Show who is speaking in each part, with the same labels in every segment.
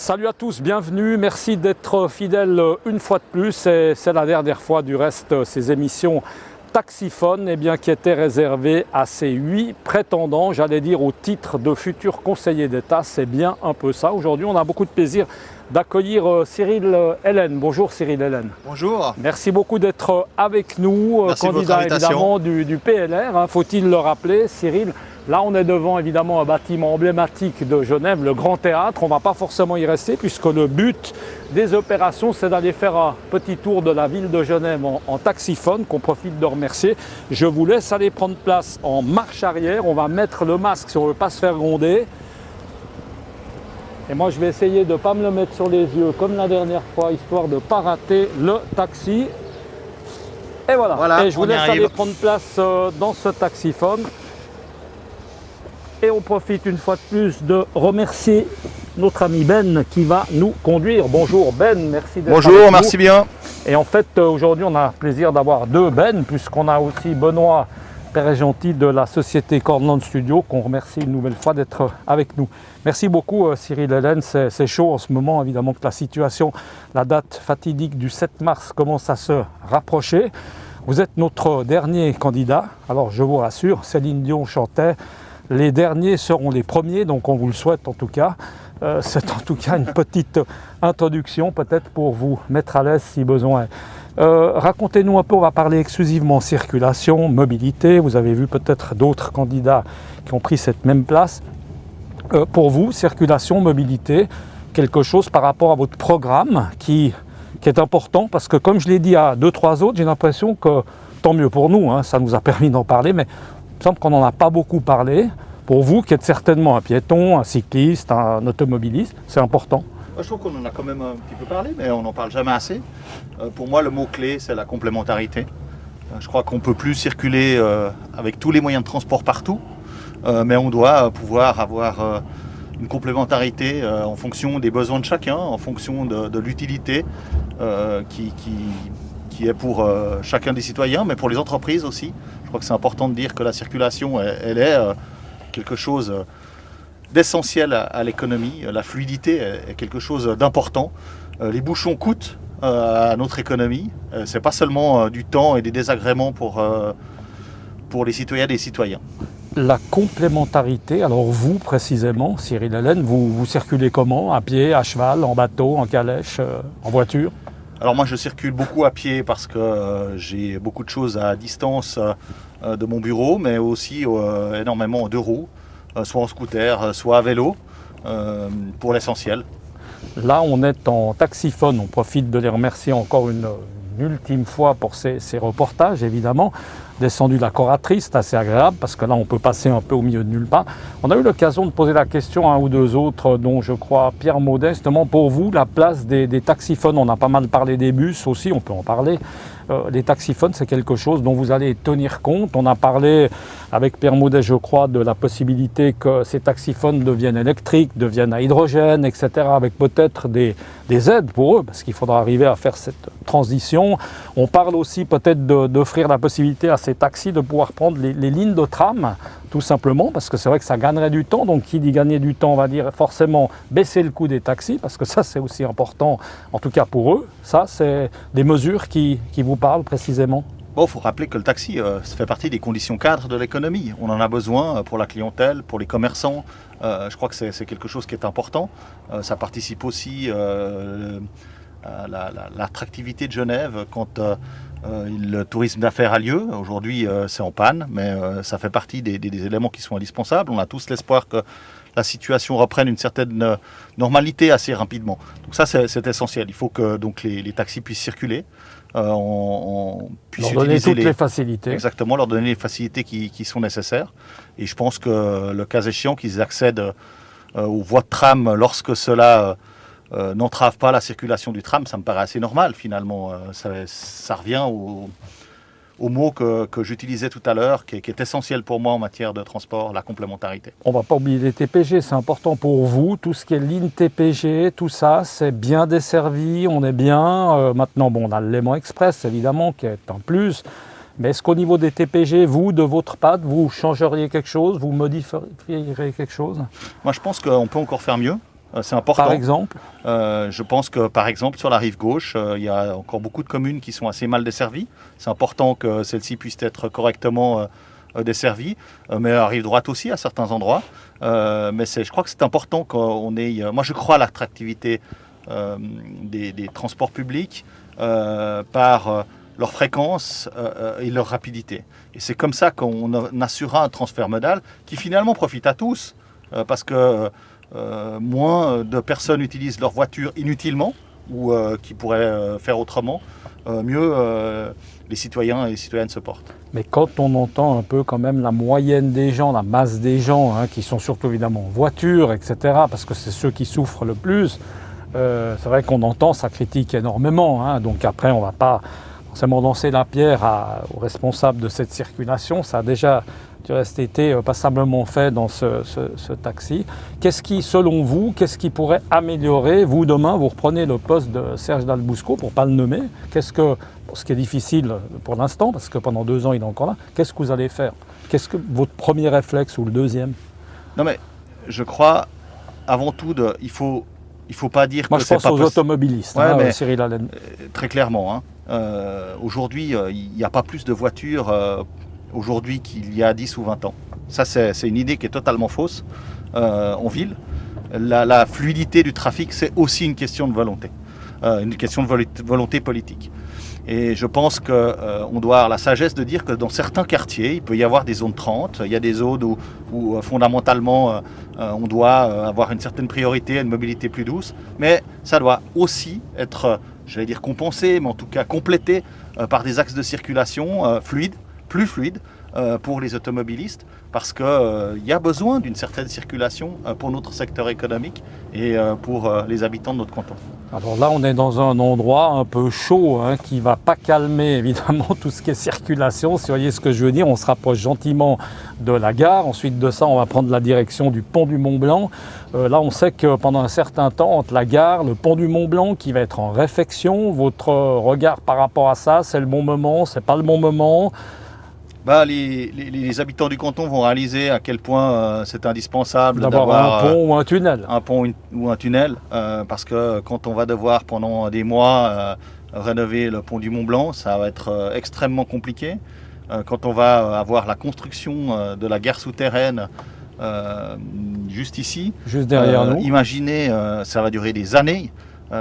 Speaker 1: Salut à tous, bienvenue, merci d'être fidèles une fois de plus. C'est la dernière fois du reste ces émissions Taxiphone qui étaient réservées à ces 8 prétendants, j'allais dire au titre de futurs conseillers d'État. C'est bien un peu ça. Aujourd'hui, on a beaucoup de plaisir d'accueillir Cyril Hélène. Bonjour Cyril Hélène.
Speaker 2: Bonjour.
Speaker 1: Merci beaucoup d'être avec nous,
Speaker 2: Merci
Speaker 1: candidat évidemment du PLR. Faut-il le rappeler, Cyril? Là, on est devant évidemment un bâtiment emblématique de Genève, le Grand Théâtre. On ne va pas forcément y rester puisque le but des opérations, c'est d'aller faire un petit tour de la ville de Genève en taxiphone, qu'on profite de remercier. Je vous laisse aller prendre place en marche arrière. On va mettre le masque si on ne veut pas se faire gronder. Et moi, je vais essayer de ne pas me le mettre sur les yeux comme la dernière fois, histoire de ne pas rater le taxi. Et voilà. Et je vous laisse aller prendre place dans ce taxiphone. Et on profite une fois de plus de remercier notre ami Ben qui va nous conduire. Bonjour Ben, merci d'être
Speaker 2: Bonjour,
Speaker 1: avec
Speaker 2: merci
Speaker 1: nous.
Speaker 2: bien.
Speaker 1: Et en fait, aujourd'hui, on a le plaisir d'avoir deux Ben, puisqu'on a aussi Benoît Perret-Gentil de la société Cornland Studio, qu'on remercie une nouvelle fois d'être avec nous. Merci beaucoup Cyril Hélène, c'est chaud en ce moment, évidemment que la situation, la date fatidique du 7 mars commence à se rapprocher. Vous êtes notre dernier candidat, alors je vous rassure, Céline Dion chantait « Les derniers seront les premiers », donc on vous le souhaite en tout cas. C'est en tout cas une petite introduction, peut-être pour vous mettre à l'aise si besoin. Racontez-nous un peu, on va parler exclusivement circulation, mobilité. Vous avez vu peut-être d'autres candidats qui ont pris cette même place. Pour vous, circulation, mobilité, quelque chose par rapport à votre programme qui est important, parce que comme je l'ai dit à 2-3 autres, j'ai l'impression que, tant mieux pour nous, hein, ça nous a permis d'en parler, mais il me semble qu'on n'en a pas beaucoup parlé. Pour vous, qui êtes certainement un piéton, un cycliste, un automobiliste, c'est important.
Speaker 2: Je trouve qu'on en a quand même un petit peu parlé, mais on n'en parle jamais assez. Pour moi, le mot-clé, c'est la complémentarité. Je crois qu'on ne peut plus circuler avec tous les moyens de transport partout, mais on doit pouvoir avoir une complémentarité en fonction des besoins de chacun, en fonction de l'utilité qui est pour chacun des citoyens, mais pour les entreprises aussi. Je crois que c'est important de dire que la circulation, elle est quelque chose d'essentiel à l'économie. La fluidité est quelque chose d'important. Les bouchons coûtent à notre économie. C'est pas seulement du temps et des désagréments pour les citoyennes et les citoyens.
Speaker 1: La complémentarité, alors vous précisément, Cyril Hélène, vous circulez comment? À pied, à cheval, en bateau, en calèche, en voiture?
Speaker 2: Alors moi je circule beaucoup à pied parce que j'ai beaucoup de choses à distance de mon bureau, mais aussi énormément en 2 roues, soit en scooter, soit à vélo, pour l'essentiel.
Speaker 1: Là on est en taxiphone, on profite de les remercier encore une ultime fois pour ces reportages évidemment. Descendu de la Coratrice, c'est assez agréable parce que là on peut passer un peu au milieu de nulle part. On a eu l'occasion de poser la question à un ou deux autres, dont je crois Pierre Maudet, justement pour vous, la place des taxiphones. On a pas mal parlé des bus aussi, on peut en parler. Les taxiphones, c'est quelque chose dont vous allez tenir compte. On a parlé avec Pierre Maudet, je crois, de la possibilité que ces taxiphones deviennent électriques, deviennent à hydrogène, etc., avec peut-être des aides pour eux, parce qu'il faudra arriver à faire cette transition. On parle aussi peut-être d'offrir la possibilité à ces taxis de pouvoir prendre les lignes de tram, tout simplement, parce que c'est vrai que ça gagnerait du temps. Donc qui dit gagner du temps, on va dire forcément baisser le coût des taxis, parce que ça c'est aussi important, en tout cas pour eux. Ça, c'est des mesures qui vous parlent précisément.
Speaker 2: Bon, il faut rappeler que le taxi, ça fait partie des conditions cadres de l'économie. On en a besoin pour la clientèle, pour les commerçants. Je crois que c'est quelque chose qui est important. Ça participe aussi à l'attractivité de Genève quand le tourisme d'affaires a lieu. Aujourd'hui, c'est en panne, mais ça fait partie des éléments qui sont indispensables. On a tous l'espoir que la situation reprenne une certaine normalité assez rapidement. Donc ça, c'est essentiel. Il faut que donc, les taxis puissent circuler. On puisse
Speaker 1: leur donner toutes les facilités.
Speaker 2: Exactement, leur donner les facilités qui sont nécessaires. Et je pense que le cas échéant, qu'ils accèdent aux voies de tram lorsque cela n'entrave pas la circulation du tram, ça me paraît assez normal finalement. Ça revient au mot que j'utilisais tout à l'heure, qui est essentiel pour moi en matière de transport, la complémentarité.
Speaker 1: On ne va pas oublier les TPG, c'est important pour vous. Tout ce qui est ligne TPG, tout ça, c'est bien desservi, on est bien. Maintenant, bon, on a le Léman Express, évidemment, qui est un plus. Mais est-ce qu'au niveau des TPG, vous, de votre part, vous changeriez quelque chose, vous modifieriez quelque chose?
Speaker 2: Moi, je pense qu'on peut encore faire mieux. C'est important.
Speaker 1: Par exemple?
Speaker 2: Je pense que par exemple sur la rive gauche, il y a encore beaucoup de communes qui sont assez mal desservies. C'est important que celles-ci puissent être correctement desservies, mais à la rive droite aussi à certains endroits. Mais je crois que c'est important qu'on ait... moi je crois à l'attractivité des transports publics par leur fréquence et leur rapidité. Et c'est comme ça qu'on assurera un transfert modal qui finalement profite à tous, parce que moins de personnes utilisent leur voiture inutilement ou qui pourraient faire autrement, mieux les citoyens et les citoyennes se portent.
Speaker 1: Mais quand on entend un peu quand même la moyenne des gens, la masse des gens, qui sont surtout évidemment en voiture, etc., parce que c'est ceux qui souffrent le plus, c'est vrai qu'on entend, ça critique énormément. Donc après, on ne va pas forcément lancer la pierre aux responsables de cette circulation. Ça a déjà du reste été passablement fait dans ce taxi. Qu'est-ce qui, selon vous, qu'est-ce qui pourrait améliorer? Vous, demain, vous reprenez le poste de Serge Dalbousco, pour ne pas le nommer. Ce qui est difficile pour l'instant, parce que pendant 2 ans, il est encore là. Qu'est-ce que vous allez faire? Qu'est-ce que votre premier réflexe ou le deuxième?
Speaker 2: Non mais, je crois, avant tout, il faut pas dire
Speaker 1: Moi,
Speaker 2: que
Speaker 1: je
Speaker 2: c'est
Speaker 1: pense
Speaker 2: pas
Speaker 1: aux automobilistes,
Speaker 2: mais,
Speaker 1: Cyril Allen.
Speaker 2: Très clairement. Aujourd'hui, il n'y a pas plus de voitures aujourd'hui qu'il y a 10 ou 20 ans. Ça, c'est une idée qui est totalement fausse en ville. La fluidité du trafic, c'est aussi une question de volonté, une question de volonté politique. Et je pense qu'on doit avoir la sagesse de dire que dans certains quartiers, il peut y avoir des zones 30, il y a des zones où fondamentalement on doit avoir une certaine priorité à une mobilité plus douce, mais ça doit aussi être, j'allais dire compensé, mais en tout cas complété par des axes de circulation plus fluides pour les automobilistes, parce qu'il y a besoin d'une certaine circulation pour notre secteur économique et pour les habitants de notre canton.
Speaker 1: Alors là, on est dans un endroit un peu chaud, qui ne va pas calmer évidemment tout ce qui est circulation. Si vous voyez ce que je veux dire, on se rapproche gentiment de la gare. Ensuite de ça, on va prendre la direction du pont du Mont-Blanc. Là, on sait que pendant un certain temps, entre la gare, le pont du Mont-Blanc qui va être en réfection, votre regard par rapport à ça, c'est le bon moment, c'est pas le bon moment?
Speaker 2: Les habitants du canton vont réaliser à quel point c'est indispensable
Speaker 1: d'avoir un pont ou un tunnel.
Speaker 2: Un pont ou un tunnel, parce que quand on va devoir pendant des mois rénover le pont du Mont-Blanc, ça va être extrêmement compliqué. Quand on va avoir la construction de la gare souterraine juste ici,
Speaker 1: juste derrière nous,
Speaker 2: imaginez, ça va durer des années,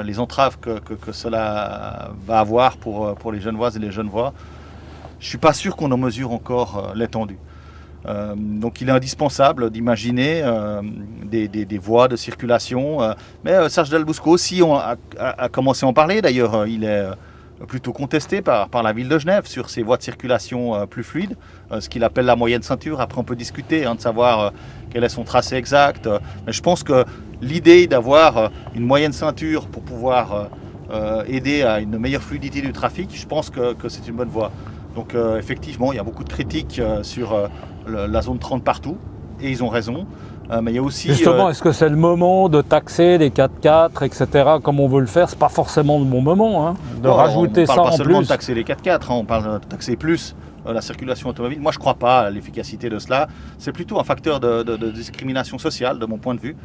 Speaker 2: les entraves que cela va avoir pour les Genevoises et les Genevois. Je ne suis pas sûr qu'on en mesure encore l'étendue. Donc il est indispensable d'imaginer des voies de circulation. Mais Serge Dalbousco aussi a commencé à en parler. D'ailleurs, il est plutôt contesté par la ville de Genève sur ces voies de circulation plus fluides, ce qu'il appelle la moyenne ceinture. Après, on peut discuter de savoir quel est son tracé exact. Mais je pense que l'idée d'avoir une moyenne ceinture pour pouvoir aider à une meilleure fluidité du trafic, je pense que c'est une bonne voie. Donc effectivement, il y a beaucoup de critiques sur la zone 30 partout, et ils ont raison. Mais il y a aussi...
Speaker 1: Justement, est-ce que c'est le moment de taxer les 4x4, etc., comme on veut le faire? C'est pas forcément le bon moment, de rajouter ça en plus.
Speaker 2: On ne parle pas seulement de taxer les 4x4, on parle de taxer plus la circulation automobile. Moi, je ne crois pas à l'efficacité de cela. C'est plutôt un facteur de discrimination sociale, de mon point de vue.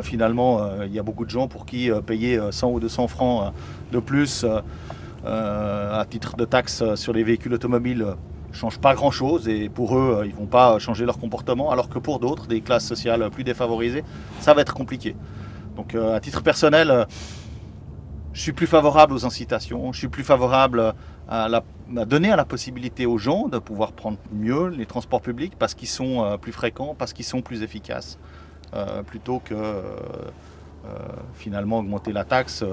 Speaker 2: Finalement, il y a beaucoup de gens pour qui payer 100 ou 200 francs de plus à titre de taxe sur les véhicules automobiles ne change pas grand-chose, et pour eux, ils ne vont pas changer leur comportement, alors que pour d'autres, des classes sociales plus défavorisées, ça va être compliqué. Donc à titre personnel, je suis plus favorable aux incitations, je suis plus favorable à donner la possibilité aux gens de pouvoir prendre mieux les transports publics parce qu'ils sont plus fréquents, parce qu'ils sont plus efficaces, plutôt que finalement augmenter la taxe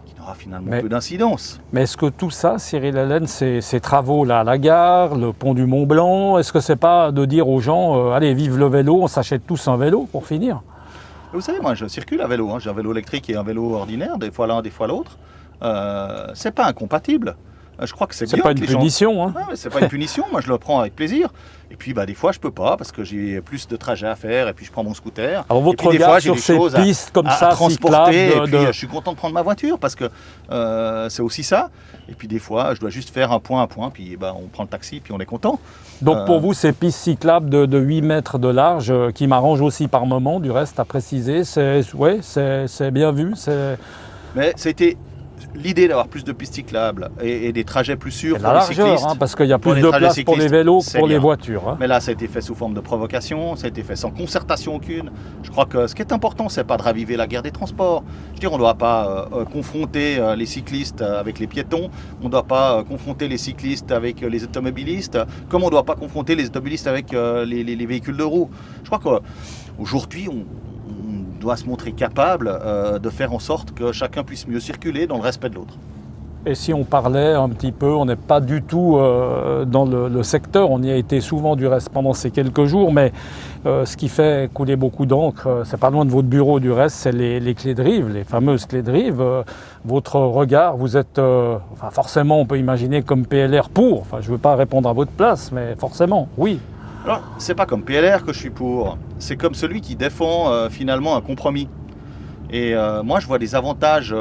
Speaker 2: qui n'aura finalement peu d'incidence.
Speaker 1: Mais est-ce que tout ça, Cyril Allen, ces travaux-là à la gare, le pont du Mont-Blanc, est-ce que c'est pas de dire aux gens, allez, vive le vélo, on s'achète tous un vélo pour finir?
Speaker 2: Vous savez, moi je circule à vélo, j'ai un vélo électrique et un vélo ordinaire, des fois l'un, des fois l'autre. C'est pas incompatible. Je crois que c'est
Speaker 1: C'est
Speaker 2: bien
Speaker 1: pas
Speaker 2: que
Speaker 1: une
Speaker 2: les gens...
Speaker 1: punition, hein.
Speaker 2: Ouais, c'est pas une punition, moi je le prends avec plaisir. Et puis des fois je peux pas parce que j'ai plus de trajets à faire et puis je prends mon scooter.
Speaker 1: Alors
Speaker 2: Et
Speaker 1: votre
Speaker 2: puis des
Speaker 1: regard
Speaker 2: fois j'ai
Speaker 1: sur
Speaker 2: des
Speaker 1: ces
Speaker 2: choses
Speaker 1: pistes comme
Speaker 2: à
Speaker 1: ça,
Speaker 2: transporter
Speaker 1: cyclables,
Speaker 2: et puis je suis content de prendre ma voiture parce que c'est aussi ça. Et puis des fois je dois juste faire un point, puis on prend le taxi puis on est content.
Speaker 1: Donc pour vous, ces pistes cyclables de 8 mètres de large, qui m'arrangent aussi par moment, du reste à préciser, c'est bien vu.
Speaker 2: Mais ça a été l'idée d'avoir plus de pistes cyclables et des trajets plus sûrs
Speaker 1: C'est
Speaker 2: pour
Speaker 1: la
Speaker 2: les
Speaker 1: largeur,
Speaker 2: cyclistes.
Speaker 1: parce qu'il y a
Speaker 2: Pour
Speaker 1: plus
Speaker 2: les
Speaker 1: de
Speaker 2: trajets
Speaker 1: place pour les
Speaker 2: cyclistes,
Speaker 1: vélos que
Speaker 2: c'est
Speaker 1: pour les
Speaker 2: bien.
Speaker 1: voitures, hein.
Speaker 2: Mais là, ça a été fait sous forme de provocation, ça a été fait sans concertation aucune. Je crois que ce qui est important, c'est pas de raviver la guerre des transports. Je veux dire, on ne doit pas confronter les cyclistes avec les piétons, on ne doit pas confronter les cyclistes avec les automobilistes, comme on ne doit pas confronter les automobilistes avec les véhicules de roues. Je crois qu'aujourd'hui, on doit se montrer capable de faire en sorte que chacun puisse mieux circuler dans le respect de l'autre.
Speaker 1: Et si on parlait un petit peu, on n'est pas du tout dans le secteur, on y a été souvent du reste pendant ces quelques jours, mais ce qui fait couler beaucoup d'encre, c'est pas loin de votre bureau du reste, c'est les clés de rive, les fameuses clés de rive. Votre regard, vous êtes, forcément on peut imaginer comme PLR pour, je ne veux pas répondre à votre place, mais forcément, oui.
Speaker 2: Alors, c'est pas comme PLR que je suis pour, c'est comme celui qui défend finalement un compromis. Et moi, je vois des avantages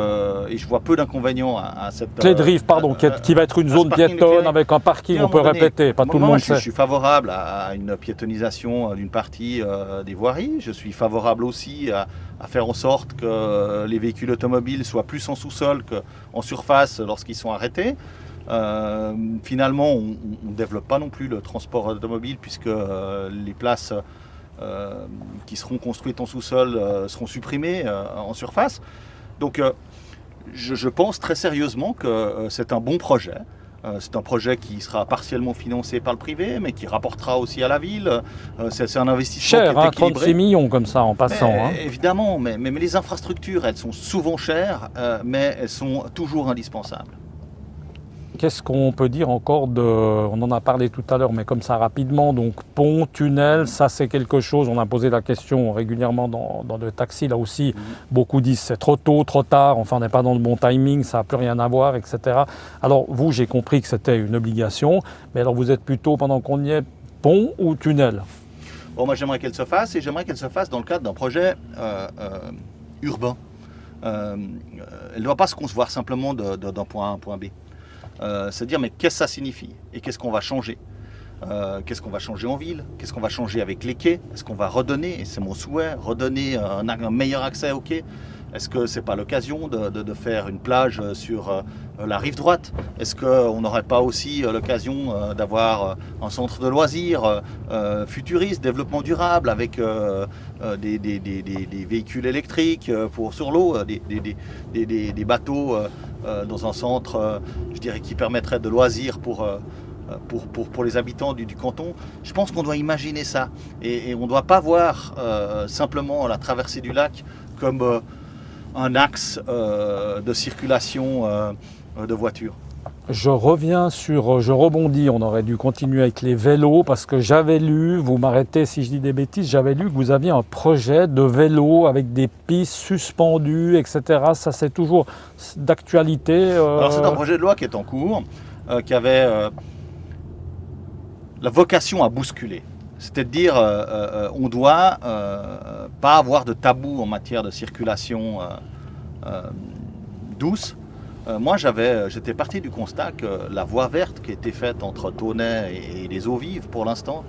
Speaker 2: et je vois peu d'inconvénients à cette...
Speaker 1: Clé de rive, pardon, qui va être une zone piétonne avec un parking, on peut répéter, pas tout le monde sait.
Speaker 2: Je suis favorable à une piétonisation d'une partie des voiries. Je suis favorable aussi à faire en sorte que les véhicules automobiles soient plus en sous-sol qu'en surface lorsqu'ils sont arrêtés. Finalement, on ne développe pas non plus le transport automobile puisque les places qui seront construites en sous-sol seront supprimées en surface. Donc je pense très sérieusement que c'est un bon projet. C'est un projet qui sera partiellement financé par le privé, mais qui rapportera aussi à la ville. C'est un investissement
Speaker 1: cher,
Speaker 2: qui est équilibré.
Speaker 1: 36 millions comme ça en passant.
Speaker 2: Évidemment, mais les infrastructures, elles sont souvent chères, mais elles sont toujours indispensables.
Speaker 1: Qu'est-ce qu'on peut dire encore on en a parlé tout à l'heure, mais comme ça rapidement, donc pont, tunnel, ça c'est quelque chose, on a posé la question régulièrement dans le taxi, là aussi, beaucoup disent c'est trop tôt, trop tard, enfin on n'est pas dans le bon timing, ça n'a plus rien à voir, etc. Alors vous, j'ai compris que c'était une obligation, mais alors vous êtes plutôt, pendant qu'on y est, pont ou tunnel?
Speaker 2: Bon, moi j'aimerais qu'elle se fasse, et j'aimerais qu'elle se fasse dans le cadre d'un projet urbain. Elle ne doit pas se concevoir simplement d'un point A à un point B. C'est-à-dire, mais qu'est-ce que ça signifie et qu'est-ce qu'on va changer? Qu'est-ce qu'on va changer en ville? Qu'est-ce qu'on va changer avec les quais? Est-ce qu'on va redonner, et c'est mon souhait, redonner un meilleur accès aux quais? Est-ce que c'est pas l'occasion de faire une plage sur la rive droite? Est-ce qu'on n'aurait pas aussi l'occasion d'avoir un centre de loisirs futuriste, développement durable, avec des véhicules électriques sur l'eau, des bateaux dans un centre, je dirais, qui permettrait de loisirs pour les habitants du canton? Je pense qu'on doit imaginer ça. Et on ne doit pas voir simplement la traversée du lac comme un axe de circulation de voitures.
Speaker 1: Je rebondis, on aurait dû continuer avec les vélos parce que j'avais lu, vous m'arrêtez si je dis des bêtises, j'avais lu que vous aviez un projet de vélo avec des pistes suspendues, etc. Ça c'est toujours d'actualité.
Speaker 2: Alors c'est un projet de loi qui est en cours, qui avait la vocation à bousculer. C'est-à-dire, on ne doit pas avoir de tabou en matière de circulation douce. Moi, j'étais parti du constat que la voie verte qui a été faite entre Tonnet et les eaux vives, pour l'instant,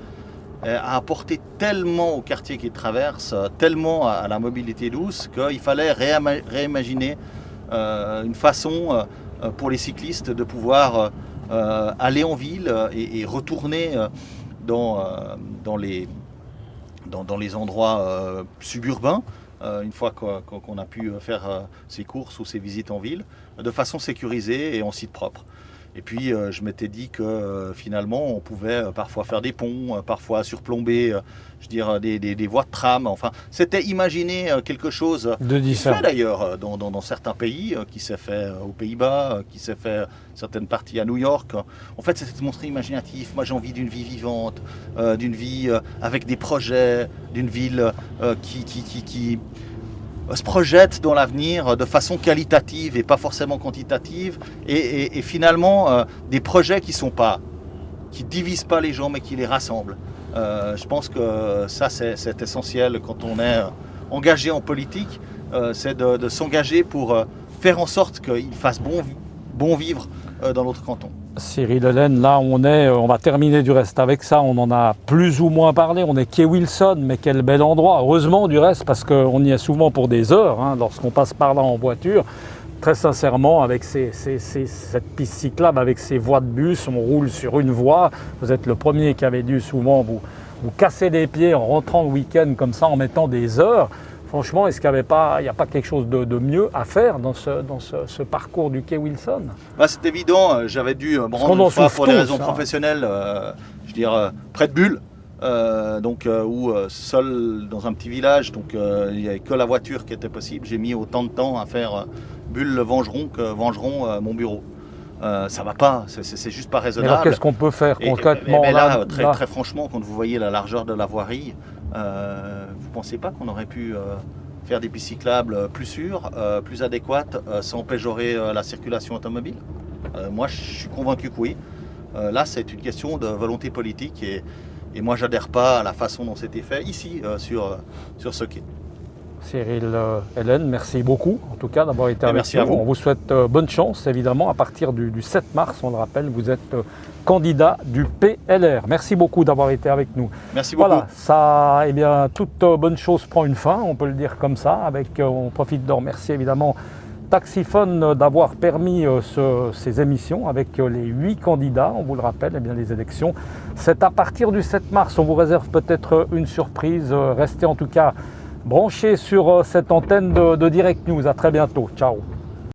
Speaker 2: a apporté tellement au quartier qu'il traverse, tellement à la mobilité douce, qu'il fallait réimaginer une façon pour les cyclistes de pouvoir aller en ville et retourner dans les endroits suburbains, une fois qu'on a pu faire ses courses ou ses visites en ville, de façon sécurisée et en site propre. Et puis je m'étais dit que finalement on pouvait parfois faire des ponts, parfois surplomber des voies de tram. Enfin, c'était imaginer quelque chose qui se fait d'ailleurs dans certains pays, qui s'est fait aux Pays-Bas, qui s'est fait certaines parties à New York. En fait, c'est montré imaginatif. Moi, j'ai envie d'une vie vivante, d'une vie avec des projets, d'une ville qui se projettent dans l'avenir de façon qualitative et pas forcément quantitative, et finalement des projets qui divisent pas les gens mais qui les rassemblent. Je pense que ça c'est essentiel quand on est engagé en politique, c'est de s'engager pour faire en sorte qu'il fasse bon vivre dans notre canton.
Speaker 1: Cyril Hélène, là on va terminer du reste avec ça, on en a plus ou moins parlé, on est quai Wilson, mais quel bel endroit, heureusement du reste, parce qu'on y est souvent pour des heures, hein, lorsqu'on passe par là en voiture. Très sincèrement, avec cette piste cyclable, avec ces voies de bus, on roule sur une voie, vous êtes le premier qui avait dû souvent vous casser les pieds en rentrant le week-end comme ça, en mettant des heures. Franchement, est-ce qu'il n'y a pas quelque chose de mieux à faire dans ce parcours du quai Wilson?
Speaker 2: C'est évident, j'avais dû me rendre une fois pour des raisons professionnelles, près de Bulle, ou seul dans un petit village, donc il n'y avait que la voiture qui était possible. J'ai mis autant de temps à faire Bulle-Vengeron que Vengeron, mon bureau. Ça va pas, c'est juste pas raisonnable.
Speaker 1: Alors qu'est-ce qu'on peut faire concrètement
Speaker 2: très franchement, quand vous voyez la largeur de la voirie, vous pensez pas qu'on aurait pu faire des pistes cyclables plus sûres, plus adéquates, sans péjorer la circulation automobile? Moi, je suis convaincu que oui. Là, c'est une question de volonté politique, et moi, j'adhère pas à la façon dont c'était fait ici, sur ce quai.
Speaker 1: Cyril Hélène, merci beaucoup en tout cas d'avoir été avec nous.
Speaker 2: Merci à vous.
Speaker 1: On vous souhaite bonne chance évidemment. À partir du 7 mars, on le rappelle, vous êtes candidat du PLR. Merci beaucoup d'avoir été avec nous.
Speaker 2: Merci beaucoup.
Speaker 1: Voilà, ça, toute bonne chose prend une fin, on peut le dire comme ça. On profite de remercier évidemment Taxiphone d'avoir permis ces émissions avec les 8 candidats. On vous le rappelle, les élections, c'est à partir du 7 mars. On vous réserve peut-être une surprise. Restez en tout cas branchés sur cette antenne de Direct News. À très bientôt. Ciao.